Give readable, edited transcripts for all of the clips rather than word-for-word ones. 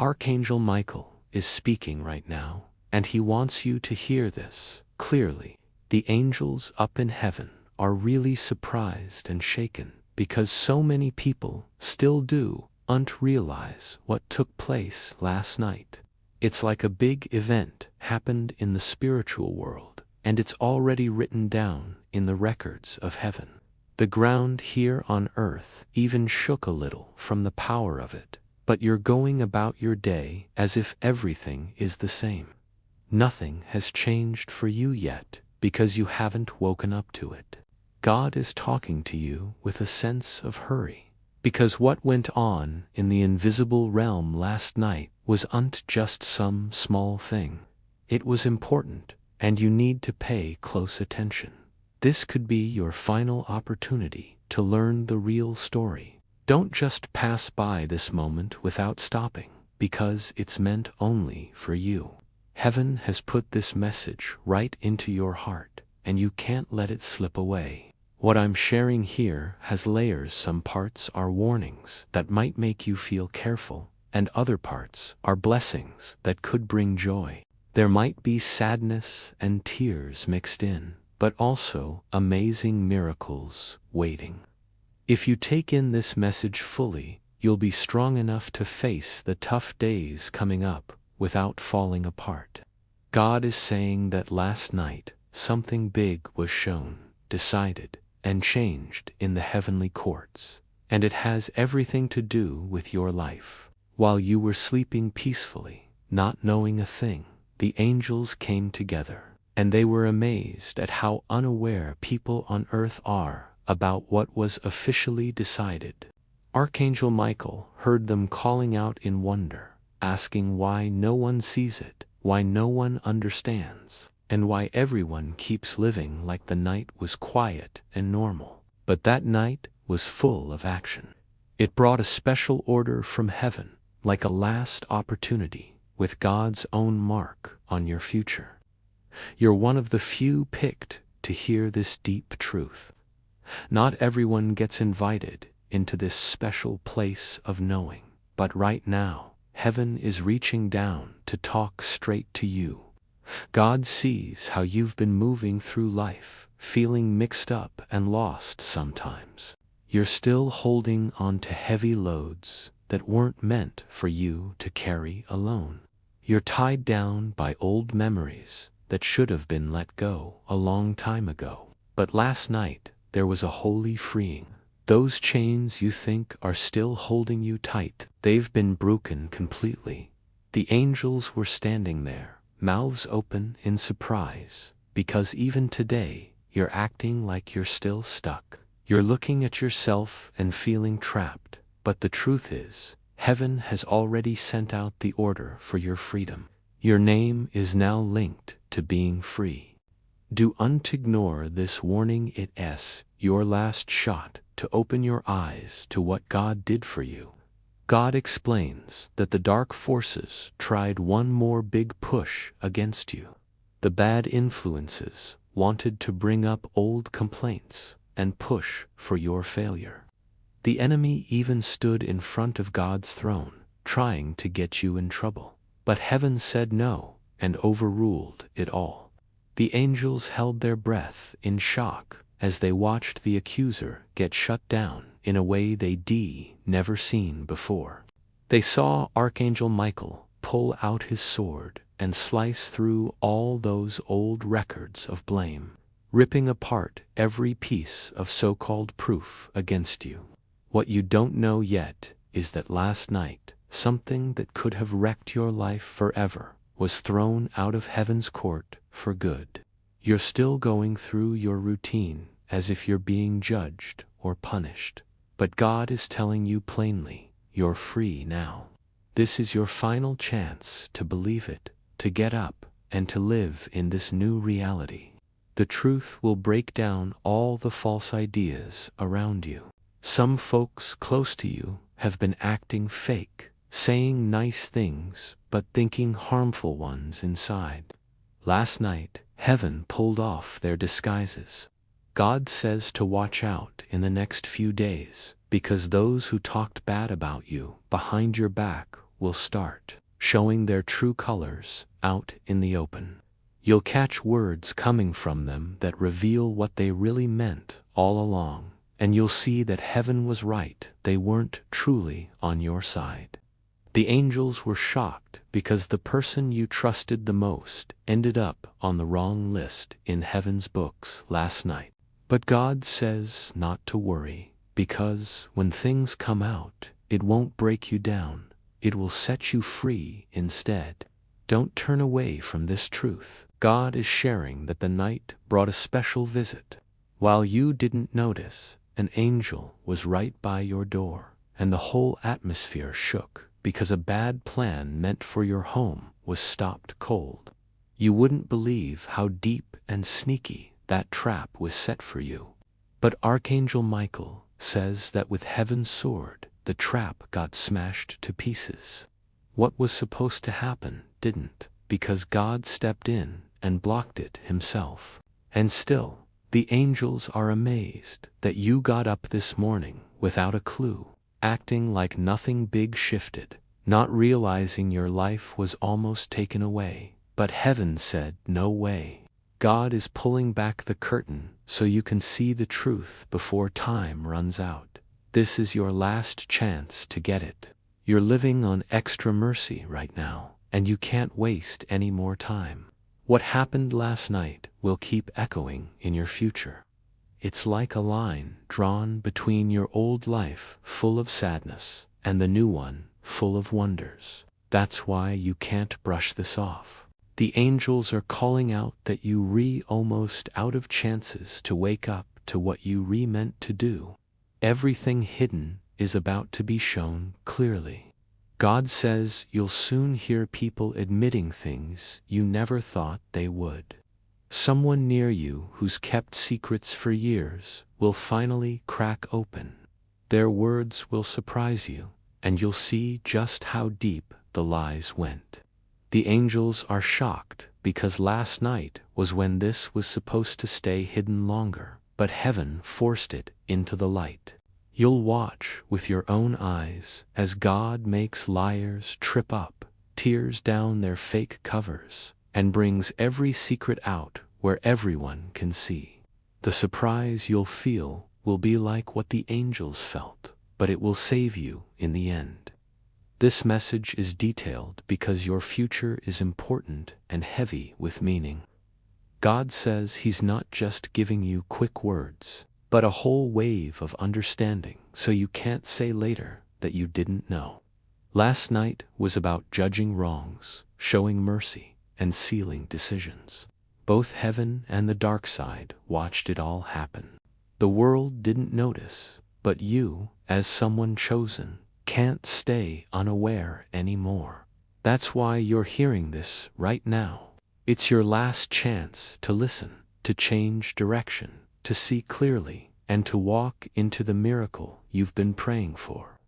Archangel Michael is speaking right now, and he wants you to hear this clearly. The angels up in heaven are really surprised and shaken because so many people still don't realize what took place last night. It's like a big event happened in the spiritual world, and it's already written down in the records of heaven. The ground here on earth even shook a little from the power of it, but you're going about your day as if everything is the same. Nothing has changed for you yet because you haven't woken up to it. God is talking to you with a sense of hurry, because what went on in the invisible realm last night wasn't just some small thing. It was important, and you need to pay close attention. This could be your final opportunity to learn the real story. Don't just pass by this moment without stopping, because it's meant only for you. Heaven has put this message right into your heart, and you can't let it slip away. What I'm sharing here has layers. Some parts are warnings that might make you feel careful, and other parts are blessings that could bring joy. There might be sadness and tears mixed in, but also amazing miracles waiting. If you take in this message fully, you'll be strong enough to face the tough days coming up without falling apart. God is saying that last night something big was shown, decided, and changed in the heavenly courts, and it has everything to do with your life. While you were sleeping peacefully, not knowing a thing, the angels came together, and they were amazed at how unaware people on earth are about what was officially decided. Archangel Michael heard them calling out in wonder, asking why no one sees it, why no one understands, and why everyone keeps living like the night was quiet and normal. But that night was full of action. It brought a special order from heaven, like a last opportunity, with God's own mark on your future. You're one of the few picked to hear this deep truth. Not everyone gets invited into this special place of knowing, but right now, heaven is reaching down to talk straight to you. God sees how you've been moving through life, feeling mixed up and lost sometimes. You're still holding on to heavy loads that weren't meant for you to carry alone. You're tied down by old memories that should have been let go a long time ago. But last night, there was a holy freeing. Those chains you think are still holding you tight, they've been broken completely. The angels were standing there, mouths open in surprise, because even today, you're acting like you're still stuck. You're looking at yourself and feeling trapped, but the truth is, heaven has already sent out the order for your freedom. Your name is now linked to being free. Don't ignore this warning. It's your last shot to open your eyes to what God did for you. God explains that the dark forces tried one more big push against you. The bad influences wanted to bring up old complaints and push for your failure. The enemy even stood in front of God's throne, trying to get you in trouble. But heaven said no and overruled it all. The angels held their breath in shock as they watched the accuser get shut down in a way they'd never seen before. They saw Archangel Michael pull out his sword and slice through all those old records of blame, ripping apart every piece of so-called proof against you. What you don't know yet is that last night, something that could have wrecked your life forever was thrown out of heaven's court for good. You're still going through your routine as if you're being judged or punished, but God is telling you plainly, you're free now. This is your final chance to believe it, to get up, and to live in this new reality. The truth will break down all the false ideas around you. Some folks close to you have been acting fake, saying nice things but thinking harmful ones inside. Last night, heaven pulled off their disguises. God says to watch out in the next few days, because those who talked bad about you behind your back will start showing their true colors out in the open. You'll catch words coming from them that reveal what they really meant all along, and you'll see that heaven was right, they weren't truly on your side. The angels were shocked because the person you trusted the most ended up on the wrong list in heaven's books last night. But God says not to worry, because when things come out, it won't break you down, it will set you free instead. Don't turn away from this truth. God is sharing that the night brought a special visit. While you didn't notice, an angel was right by your door, and the whole atmosphere shook because a bad plan meant for your home was stopped cold. You wouldn't believe how deep and sneaky that trap was set for you. But Archangel Michael says that with heaven's sword, the trap got smashed to pieces. What was supposed to happen didn't, because God stepped in and blocked it himself. And still, the angels are amazed that you got up this morning without a clue, acting like nothing big shifted, not realizing your life was almost taken away. But heaven said, no way. God is pulling back the curtain so you can see the truth before time runs out. This is your last chance to get it. You're living on extra mercy right now, and you can't waste any more time. What happened last night will keep echoing in your future. It's like a line drawn between your old life full of sadness and the new one full of wonders. That's why you can't brush this off. The angels are calling out that you almost out of chances to wake up to what you meant to do. Everything hidden is about to be shown clearly. God says you'll soon hear people admitting things you never thought they would. Someone near you who's kept secrets for years will finally crack open. Their words will surprise you, and you'll see just how deep the lies went. The angels are shocked because last night was when this was supposed to stay hidden longer, but heaven forced it into the light. You'll watch with your own eyes as God makes liars trip up, tears down their fake covers, and brings every secret out where everyone can see. The surprise you'll feel will be like what the angels felt, but it will save you in the end. This message is detailed because your future is important and heavy with meaning. God says He's not just giving you quick words, but a whole wave of understanding so you can't say later that you didn't know. Last night was about judging wrongs, showing mercy, and sealing decisions. Both heaven and the dark side watched it all happen. The world didn't notice, but you, as someone chosen, can't stay unaware anymore. That's why you're hearing this right now. It's your last chance to listen, to change direction, to see clearly, and to walk into the miracle you've been praying for.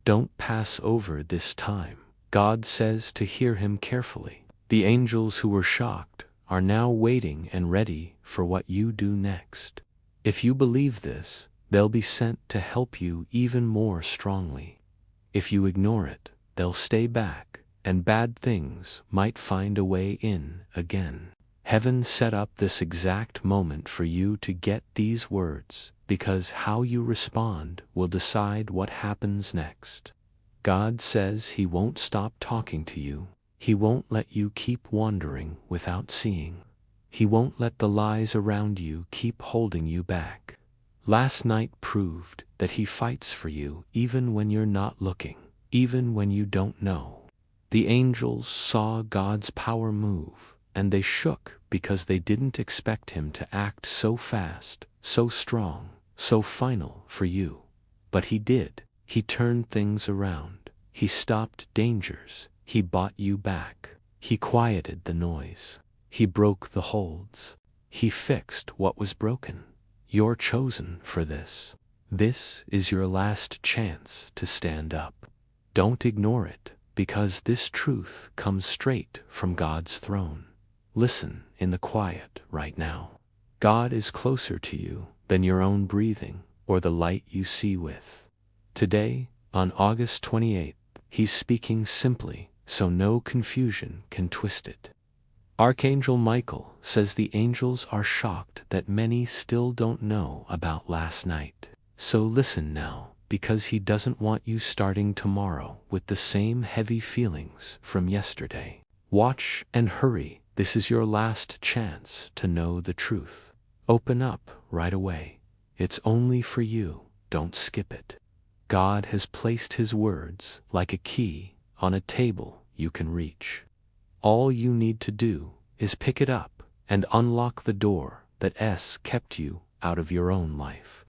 Don't pass over this time. God says to hear Him carefully. The angels who were shocked are now waiting and ready for what you do next. If you believe this, they'll be sent to help you even more strongly. If you ignore it, they'll stay back, and bad things might find a way in again. Heaven set up this exact moment for you to get these words, because how you respond will decide what happens next. God says He won't stop talking to you. He won't let you keep wandering without seeing. He won't let the lies around you keep holding you back. Last night proved that He fights for you even when you're not looking, even when you don't know. The angels saw God's power move, and they shook because they didn't expect Him to act so fast, so strong, so final for you. But He did. He turned things around. He stopped dangers. He bought you back. He quieted the noise. He broke the holds. He fixed what was broken. You're chosen for this. This is your last chance to stand up. Don't ignore it, because this truth comes straight from God's throne. Listen in the quiet right now. God is closer to you than your own breathing or the light you see with. Today, on August 28th, He's speaking simply, so no confusion can twist it. Archangel Michael says the angels are shocked that many still don't know about last night. So listen now, because he doesn't want you starting tomorrow with the same heavy feelings from yesterday. Watch and hurry. This is your last chance to know the truth. Open up right away. It's only for you. Don't skip it. God has placed his words like a key on a table you can reach. All you need to do is pick it up and unlock the door that kept you out of your own life.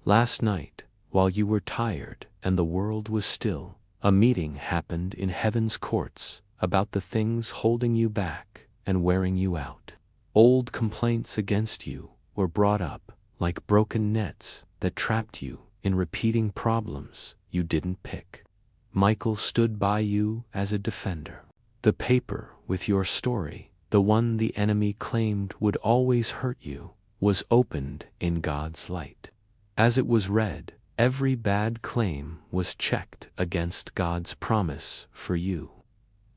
Last night, while you were tired and the world was still, a meeting happened in heaven's courts about the things holding you back and wearing you out. Old complaints against you were brought up like broken nets that trapped you in repeating problems you didn't pick. Michael stood by you as a defender. The paper with your story, the one the enemy claimed would always hurt you, was opened in God's light. As it was read, every bad claim was checked against God's promise for you.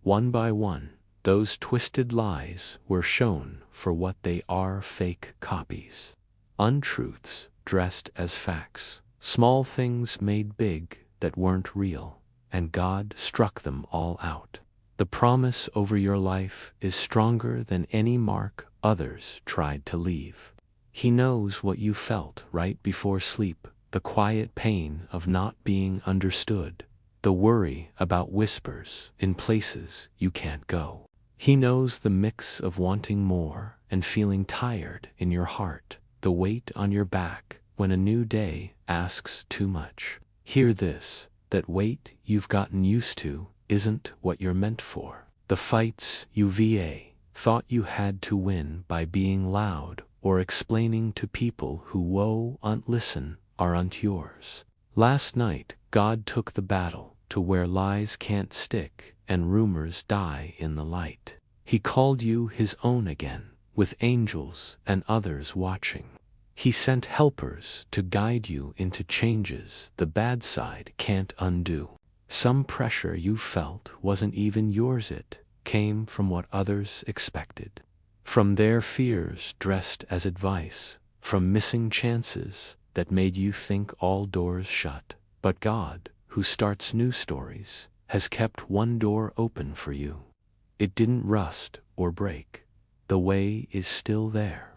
One by one, those twisted lies were shown for what they are: fake copies. Untruths dressed as facts. Small things made big that weren't real, and God struck them all out. The promise over your life is stronger than any mark others tried to leave. He knows what you felt right before sleep, the quiet pain of not being understood, the worry about whispers in places you can't go. He knows the mix of wanting more and feeling tired in your heart, the weight on your back when a new day asks too much. Hear this: that weight you've gotten used to isn't what you're meant for. The fights you thought you had to win by being loud or explaining to people who won't listen aren't yours. Last night, God took the battle to where lies can't stick and rumors die in the light. He called you his own again, with angels and others watching. He sent helpers to guide you into changes the bad side can't undo. Some pressure you felt wasn't even yours. It came from what others expected. From their fears dressed as advice, from missing chances that made you think all doors shut. But God, who starts new stories, has kept one door open for you. It didn't rust or break. The way is still there.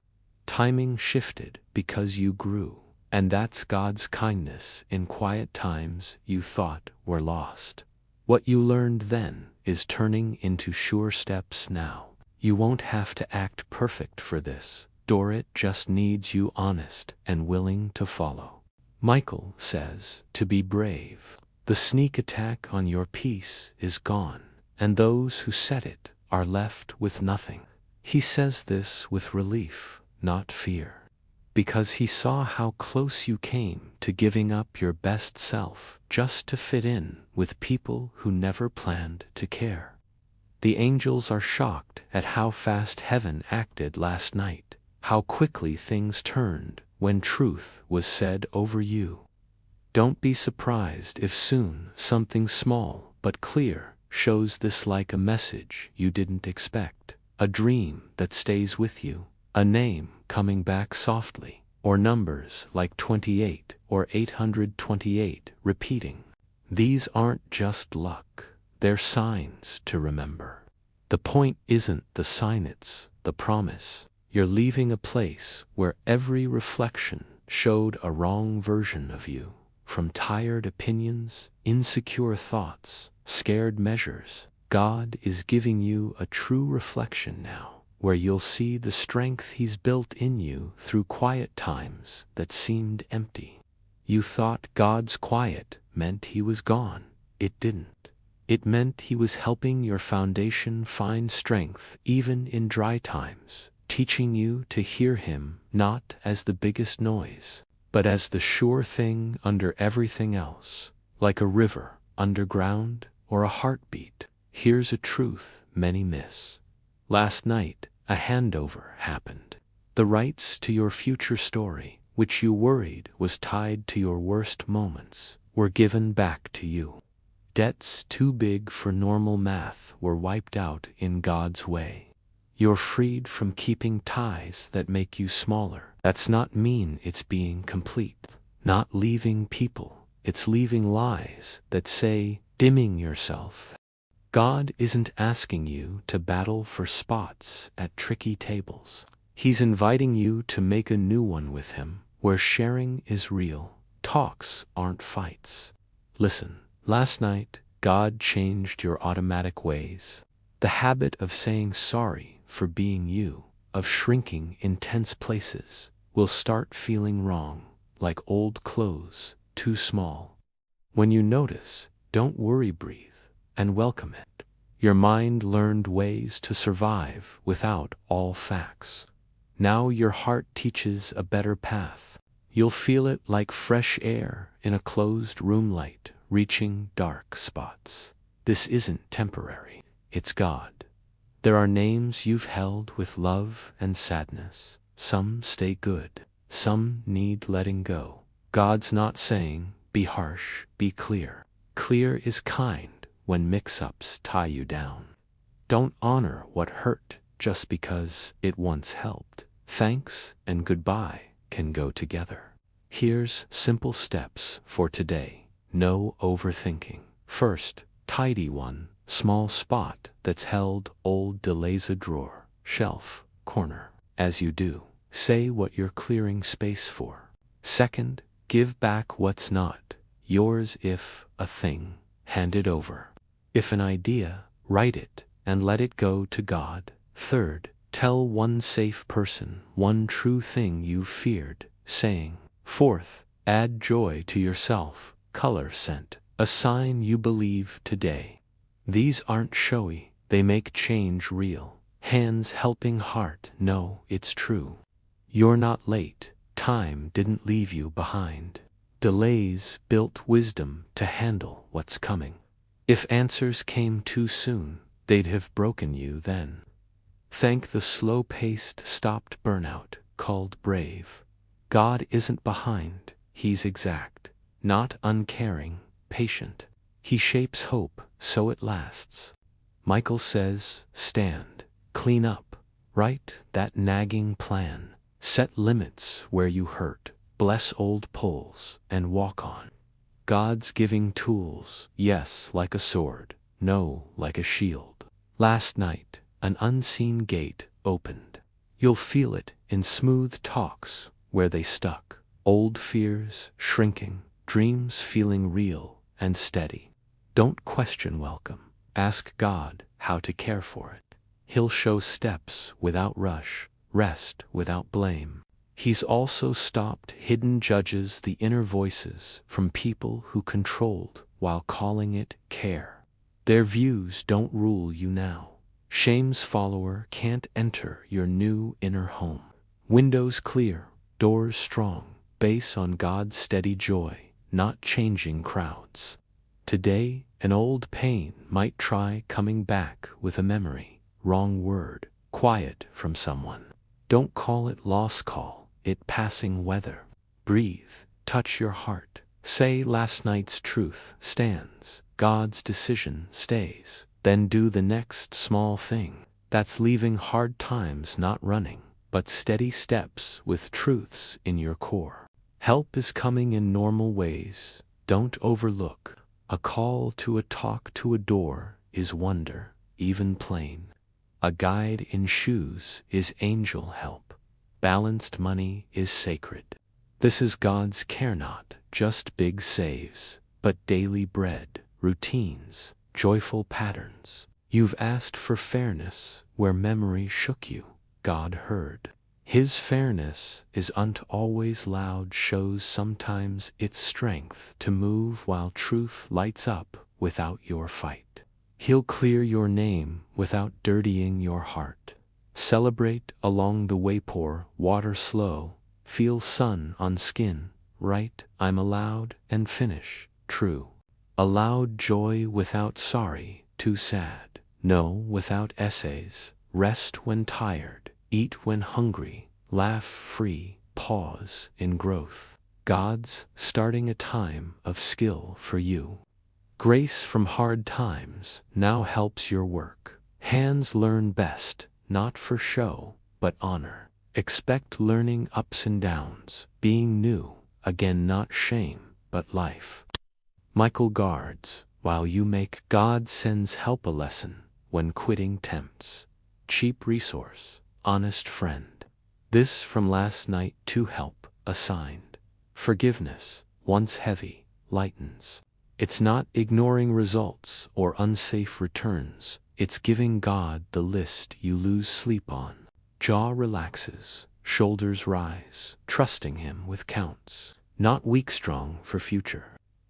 Timing shifted because you grew, and that's God's kindness in quiet times you thought were lost. What you learned then is turning into sure steps now. You won't have to act perfect for this door. It just needs you honest and willing to follow. Michael says to be brave. The sneak attack on your peace is gone, and those who set it are left with nothing. He says this with relief, not fear, because he saw how close you came to giving up your best self just to fit in with people who never planned to care. The angels are shocked at how fast heaven acted last night, how quickly things turned when truth was said over you. Don't be surprised if soon something small but clear shows this, like a message you didn't expect, a dream that stays with you, a name coming back softly, or numbers like 28 or 828 repeating. These aren't just luck, they're signs to remember. The point isn't the sign, it's the promise. You're leaving a place where every reflection showed a wrong version of you, from tired opinions, insecure thoughts, scared measures. God is giving you a true reflection now, where you'll see the strength he's built in you through quiet times that seemed empty. You thought God's quiet meant he was gone. It didn't. It meant he was helping your foundation find strength even in dry times, teaching you to hear him not as the biggest noise, but as the sure thing under everything else, like a river underground or a heartbeat. Here's a truth many miss. Last night, a handover happened. The rights to your future story, which you worried was tied to your worst moments, were given back to you. Debts too big for normal math were wiped out in God's way. You're freed from keeping ties that make you smaller. That's not mean it's being complete. Not leaving people, it's leaving lies that say dimming yourself. God isn't asking you to battle for spots at tricky tables. He's inviting you to make a new one with him, where sharing is real, talks aren't fights. Listen, last night, God changed your automatic ways. The habit of saying sorry for being you, of shrinking in tense places, will start feeling wrong, like old clothes, too small. When you notice, don't worry, breathe, and welcome it. Your mind learned ways to survive without all facts. Now your heart teaches a better path. You'll feel it like fresh air in a closed room light, reaching dark spots. This isn't temporary, it's God. There are names you've held with love and sadness. Some stay good, some need letting go. God's not saying, be harsh, be clear. Clear is kind when mix-ups tie you down. Don't honor what hurt just because it once helped. Thanks and goodbye can go together. Here's simple steps for today. No overthinking. First, tidy one small spot that's held old delays, a drawer, shelf, corner. As you do, say what you're clearing space for. Second, give back what's not yours. If a thing, hand it over. If an idea, write it and let it go to God. Third, tell one safe person one true thing you feared saying. Fourth, add joy to yourself, color, scent, a sign you believe today. These aren't showy, they make change real. Hands helping, heart know it's true. You're not late, time didn't leave you behind. Delays built wisdom to handle what's coming. If answers came too soon, they'd have broken you then. Thank the slow-paced, stopped burnout, called brave. God isn't behind, he's exact, not uncaring, patient. He shapes hope so it lasts. Michael says, stand, clean up, write that nagging plan, set limits where you hurt, bless old pulls, and walk on. God's giving tools, yes, like a sword, no, like a shield. Last night, an unseen gate opened. You'll feel it in smooth talks where they stuck. Old fears shrinking, dreams feeling real and steady. Don't question welcome. Ask God how to care for it. He'll show steps without rush, rest without blame. He's also stopped hidden judges, the inner voices from people who controlled while calling it care. Their views don't rule you now. Shame's follower can't enter your new inner home. Windows clear, doors strong, base on God's steady joy, not changing crowds. Today, an old pain might try coming back with a memory, wrong word, quiet from someone. Don't call it loss, call it passing weather. Breathe, touch your heart, say last night's truth stands, God's decision stays. Then do the next small thing. That's leaving hard times, not running, but steady steps with truths in your core. Help is coming in normal ways. Don't overlook. A call to a talk to a door is wonder, even plain. A guide in shoes is angel help. Balanced money is sacred. This is God's care, not just big saves, but daily bread, routines, joyful patterns. You've asked for fairness where memory shook you. God heard. His fairness isn't always loud, shows sometimes its strength to move while truth lights up without your fight. He'll clear your name without dirtying your heart. Celebrate along the way, pour water slow, feel sun on skin, right, I'm allowed, and finish, true. Allowed joy without sorry, too sad. No without essays, rest when tired, eat when hungry, laugh free, pause in growth. God's starting a time of skill for you. Grace from hard times now helps your work. Hands learn best, not for show, but honor. Expect learning ups and downs, being new, again not shame, but life. Michael guards, while you make. God sends help a lesson, when quitting tempts. Cheap resource, honest friend. This from last night to help, assigned. Forgiveness, once heavy, lightens. It's not ignoring results or unsafe returns, it's giving God the list you lose sleep on. Jaw relaxes, shoulders rise, trusting Him with counts. Not weak strong for future.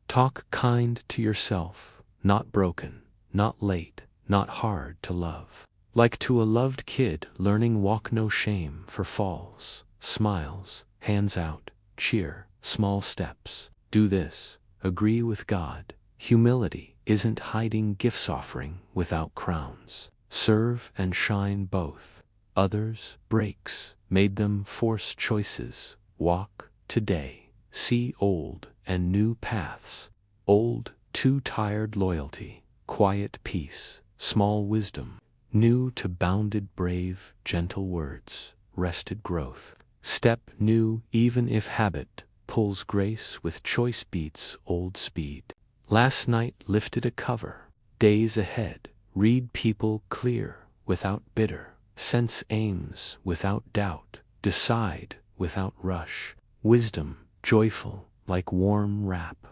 Talk kind to yourself, not broken, not late, not hard to love. Like to a loved kid learning walk, no shame for falls. Smiles, hands out, cheer, small steps. Do this, agree with God. Humility isn't hiding gifts, offering without crowns. Serve and shine both. Others, breaks, made them force choices. Walk today, see old and new paths. Old, too tired loyalty, quiet peace, small wisdom. New to bounded brave, gentle words, rested growth. Step new even if habit pulls grace with choice beats old speed. Last night lifted a cover. Days ahead, read people clear without bitter. Sense aims without doubt, decide without rush. Wisdom, joyful like warm wrap.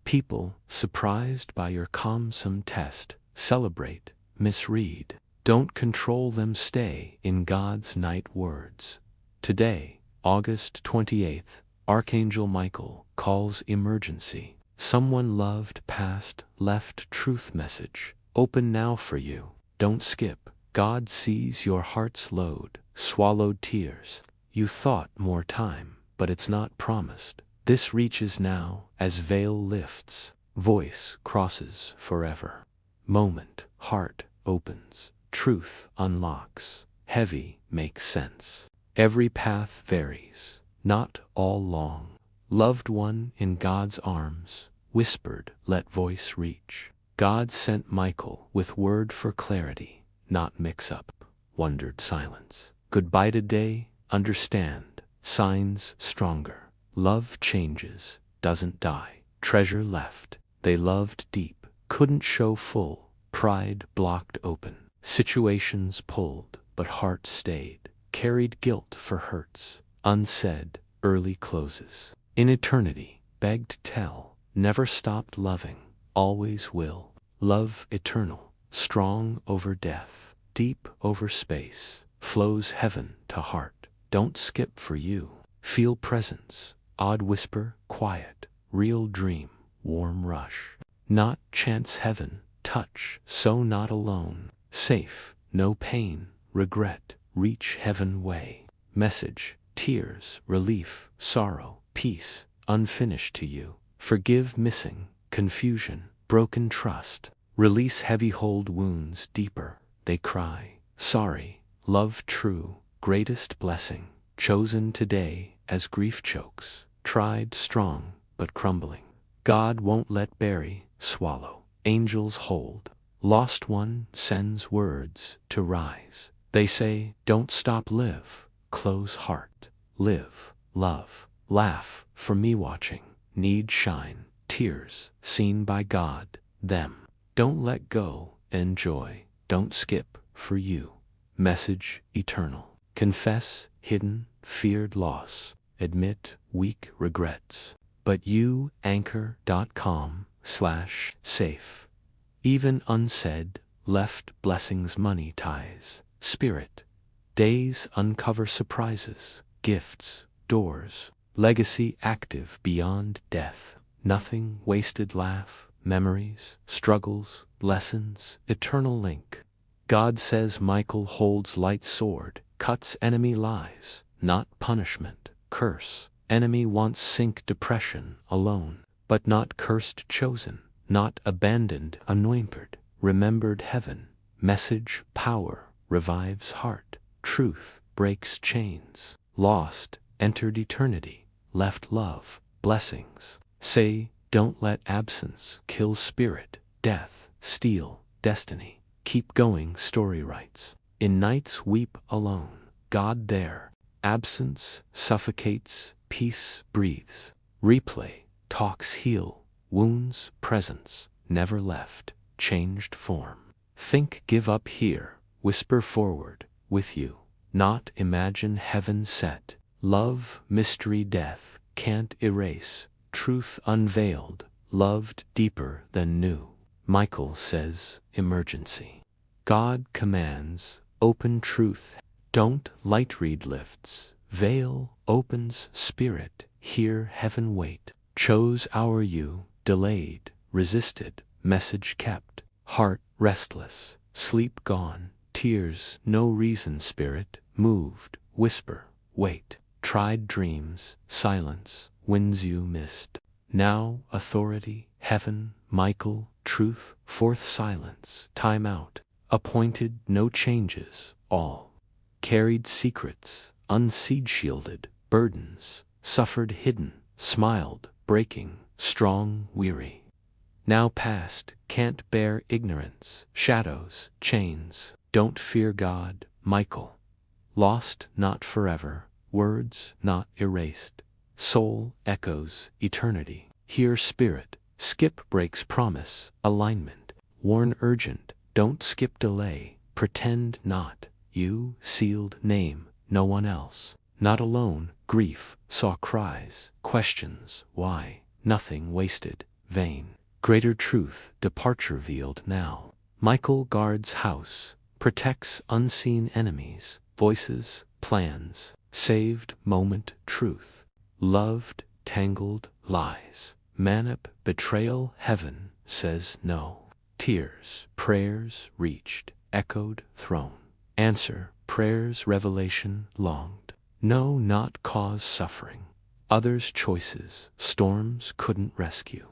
People, surprised by your calmsome test, celebrate, misread. Don't control them, stay in God's night words. Today, August 28th, Archangel Michael calls emergency. Someone loved passed, left truth message. Open now for you. Don't skip. God sees your heart's load, swallowed tears. You thought more time, but it's not promised. This reaches now as veil lifts. Voice crosses forever. Moment, heart opens. Truth unlocks. Heavy makes sense. Every path varies, not all long. Loved one in God's arms, whispered, let voice reach. God sent Michael with word for clarity, not mix-up. Wondered silence. Goodbye today, understand, signs stronger. Love changes, doesn't die. Treasure left, they loved deep, couldn't show full. Pride blocked open. Situations pulled, but heart stayed. Carried guilt for hurts, unsaid, early closes. In eternity, begged tell, never stopped loving, always will. Love eternal, strong over death, deep over space, flows heaven to heart. Don't skip for you. Feel presence, odd whisper, quiet, real dream, warm rush. Not chance heaven, touch, so not alone. Safe, no pain, regret, reach heaven way. Message, tears, relief, sorrow, peace, unfinished to you. Forgive missing, confusion, broken trust. Release heavy hold wounds deeper, they cry. Sorry, love true, greatest blessing. Chosen today as grief chokes. Tried strong, but crumbling. God won't let bury, swallow. Angels hold. Lost one sends words to rise. They say, don't stop, live. Close heart. Live, love, laugh, for me watching. Need shine, tears, seen by God, them. Don't let go, enjoy. Don't skip, for you. Message eternal. Confess, hidden, feared loss. Admit, weak regrets. But you, anchor.com/safe. Even unsaid, left blessings, money ties. Spirit. Days uncover surprises, gifts, doors. Legacy active beyond death. Nothing wasted, laugh, memories, struggles, lessons, eternal link. God says Michael holds light sword, cuts enemy lies, not punishment, curse. Enemy wants sink depression alone, but not cursed, chosen, not abandoned, anointed, remembered heaven. Message, power, revives heart. Truth, breaks chains. Lost, entered eternity. Left love, blessings. Say, don't let absence kill spirit. death, steal, destiny. Keep going, story writes. In nights weep alone, God there. Absence suffocates, peace breathes. Replay, talks heal, wounds presence, never left, changed form. Think give up here, whisper forward, with you. Not imagine heaven set. Love, mystery death, can't erase. Truth unveiled, loved deeper than new. Michael says, emergency. God commands, open truth. Don't light read lifts. Veil opens spirit, hear heaven wait. Chose our you, delayed, resisted, message kept. Heart restless, sleep gone, tears no reason spirit, moved, whisper, wait. Tried dreams, silence, wins you missed. Now authority, heaven, Michael, truth, fourth silence, time out. Appointed no changes, all. Carried secrets, unseed shielded, burdens, suffered hidden, smiled, breaking, strong, weary. Now past, can't bear ignorance, shadows, chains, don't fear God, Michael. Lost not forever, words not erased. Soul echoes eternity. Hear spirit, skip breaks promise, alignment. Warn urgent, don't skip delay, pretend not. You, sealed name, no one else. Not alone, grief, saw cries, questions, why, nothing wasted, vain. Greater truth, departure veiled now. Michael guards house, protects unseen enemies, voices, plans, saved moment truth. Loved, tangled, lies. Manip, betrayal, heaven, says no. Tears, prayers, reached, echoed, throne. Answer, prayers, revelation, longed. No, not cause suffering. Others' choices, storms couldn't rescue.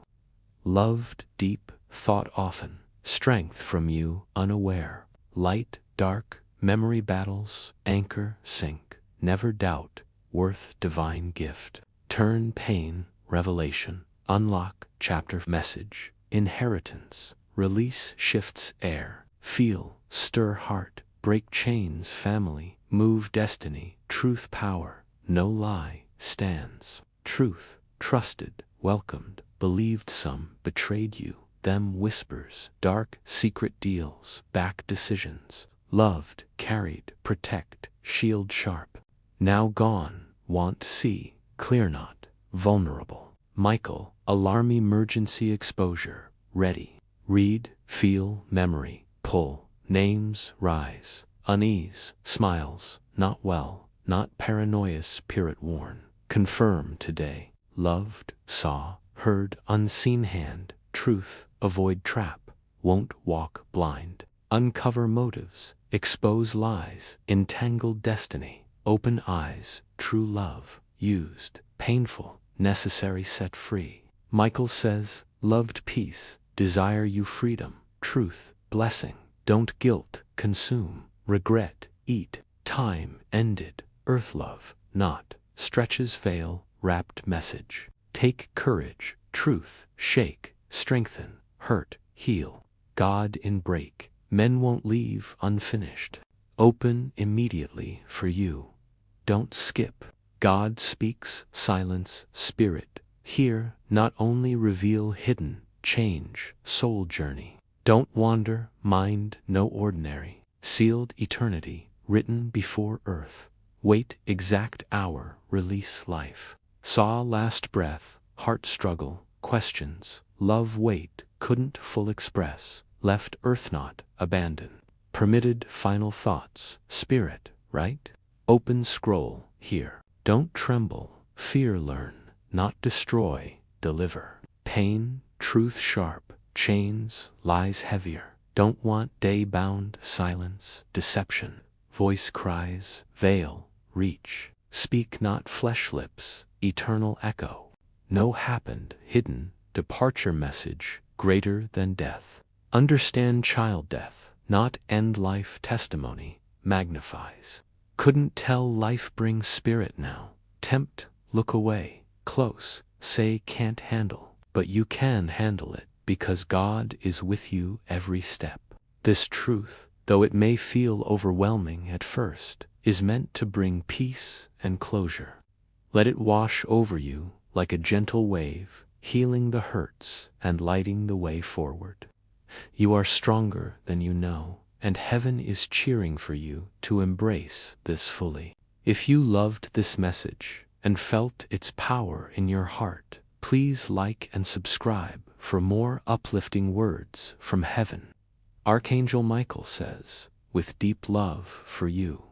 Loved, deep, thought often. Strength from you, unaware. Light, dark, memory battles, anchor, sink. Never doubt, worth divine gift. Turn pain, revelation. Unlock, chapter, message. Inheritance, release shifts air. Feel, stir heart. Break chains, family. Move destiny, truth power. No lie, stands. Truth, trusted, welcomed. Believed some, betrayed you. Them whispers, dark, secret deals. Back decisions. Loved, carried, protect, shield sharp. Now gone, want see, clear not, vulnerable. Michael, alarm emergency exposure, ready. Read, feel, memory, pull, names rise. Unease, smiles, not well, not paranoia spirit worn. Confirm today, loved, saw, heard, unseen hand, truth, avoid trap, won't walk blind. Uncover motives, expose lies, entangled destiny, open eyes, true love, used, painful, necessary set free. Michael says, loved peace, desire you freedom, truth, blessing, don't guilt, consume, regret, eat, time, ended, earth love, not, stretches veil, wrapped message. Take courage, truth, shake, strengthen, hurt, heal. God in break, men won't leave unfinished. Open immediately for you. Don't skip. God speaks, silence, spirit. Here, not only reveal hidden, change, soul journey. Don't wander, mind no ordinary. Sealed eternity, written before earth. Wait exact hour, release life. Saw last breath, heart struggle, questions. Love wait, couldn't full express. Left earth not, abandon. Permitted final thoughts, spirit, right? Open scroll, here. Don't tremble, fear learn, not destroy, deliver. Pain, truth sharp, chains, lies heavier. Don't want day bound, silence, deception. Voice cries, veil, reach. Speak not flesh lips, eternal echo. No happened, hidden, departure message, greater than death. Understand child death, not end life testimony, magnifies. Couldn't tell life brings spirit now. Tempt, look away, close, say can't handle, but you can handle it. because God is with you every step. This truth, though it may feel overwhelming at first, is meant to bring peace and closure. Let it wash over you like a gentle wave, healing the hurts and lighting the way forward. You are stronger than you know, and heaven is cheering for you to embrace this fully. If you loved this message and felt its power in your heart, please like and subscribe for more uplifting words from heaven. Archangel Michael says, with deep love for you,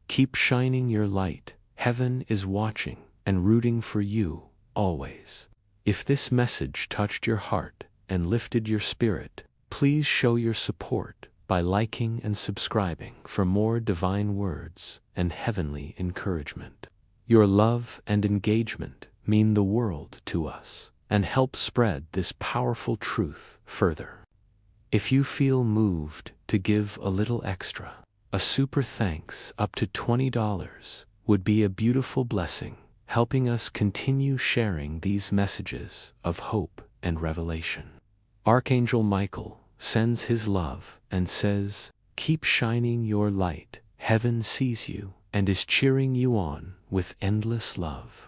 keep shining your light. Heaven is watching and rooting for you always. If this message touched your heart and lifted your spirit, please show your support by liking and subscribing for more divine words and heavenly encouragement. Your love and engagement mean the world to us and help spread this powerful truth further. If you feel moved to give a little extra, a super thanks up to $20 would be a beautiful blessing, helping us continue sharing these messages of hope and revelation. Archangel Michael sends his love and says, keep shining your light. Heaven sees you and is cheering you on with endless love.